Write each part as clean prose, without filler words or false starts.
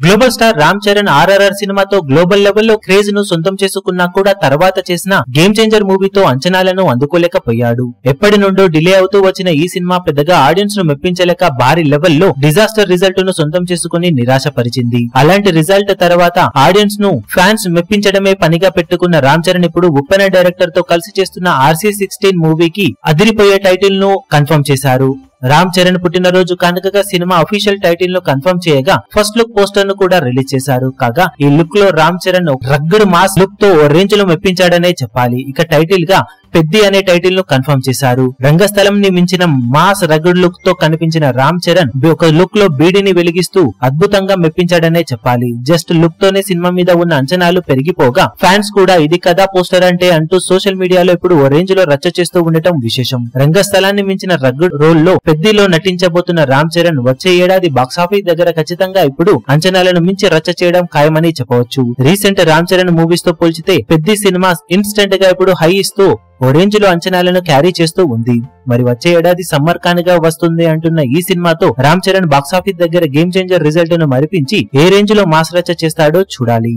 Global star Ram Charan RRR సినిమాతో global లెవెల్లో craze ను సొంతం చేసుకున్నా కూడా తర్వాత చేసిన గేమ్ చేంజర్ మూవీతో అంచనాలను అందుకోలేకపోయాడు. ఎప్పటి నుండో డిలే అవుతూ వచ్చిన ఈ సినిమా పెద్దగా ఆడియన్స్ ను మెప్పించలేక భారీ లెవెల్లో డిజాస్టర్ రిజల్ట్ ను సొంతం చేసుకుని నిరాశపరిచింది. అలాంటి రిజల్ట్ తర్వాత ఆడియన్స్ ను ఫ్యాన్స్ మెప్పించడమే పనిగా పెట్టుకున్న రామ్ చరణ్ ఇప్పుడు ఉప్పెన డైరెక్టర్ తో కలిసి చేస్తున్న RC16 మూవీకి అదిరిపోయే టైటిల్ ను కన్ఫర్మ్ చేశారు. రామ్ చరణ్ పుట్టినరోజు కానుకగా సినిమా అఫీషియల్ టైటిల్ ను కన్ఫర్మ్ చేయగా ఫస్ట్ లుక్ పోస్టర్ ను కూడా రిలీజ్ చేశారు. కాగా ఈ లుక్ లో Ram Charan rugged mass look తో ఓ రేంజ్ లో మెప్పించాడనే చెప్పాలి. ఇక టైటిల్ గా పెద్ది అనే టైటిల్ ను కన్ఫర్మ్ చేశారు. రంగస్థలం ని మించిన మాస్ రగ్గడ్ లుక్ తో కనిపించిన రామ్ చరణ్ ఒక లుక్ లో బీడిని వెలిగిస్తూ అద్భుతంగా మెప్పించాడనే చెప్పాలి. జస్ట్ లుక్ తోనే సినిమా మీద ఉన్న అంచనాలు పెరిగిపోగా ఫ్యాన్స్ కూడా ఇది కదా పోస్టర్ అంటే అంటూ సోషల్ మీడియాలో ఇప్పుడు ఓ రేంజ్ లో రచ్చ చేస్తూ ఉండటం విశేషం. రంగస్థలాన్ని మించిన రగ్గడ్ రోల్ లో పెద్దిలో నటించబోతున్న రామ్ చరణ్ వచ్చే ఏడాది బాక్సాఫీస్ దగ్గర ఖచ్చితంగా ఇప్పుడు అంచనాలను మించి రచ్చ చేయడం ఖాయమని చెప్పవచ్చు. రీసెంట్ రామ్ చరణ్ మూవీస్ తో పోల్చితే పెద్ది సినిమా ఇన్స్టెంట్ గా ఇప్పుడు హై ఇస్తూ ఓ రేంజ్ లో అంచనాలను క్యారీ చేస్తూ ఉంది. మరి వచ్చే ఏడాది సమ్మర్ కానుగా వస్తుంది అంటున్న ఈ సినిమాతో రామ్ చరణ్ బాక్సాఫీస్ దగ్గర గేమ్ చేంజర్ రిజల్ట్ ను మరిపించి ఏ రేంజ్ లో మాస్ రచ్చ చేస్తాడో చూడాలి.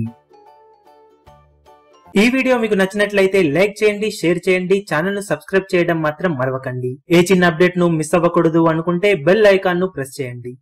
ఈ వీడియో మీకు నచ్చినట్లయితే లైక్ చేయండి, షేర్ చేయండి, ఛానల్ ను సబ్స్క్రైబ్ చేయడం మాత్రం మరవకండి. ఏ చిన్న అప్డేట్ ను మిస్ అవ్వకూడదు అనుకుంటే బెల్ ఐకాన్ ను ప్రెస్ చేయండి.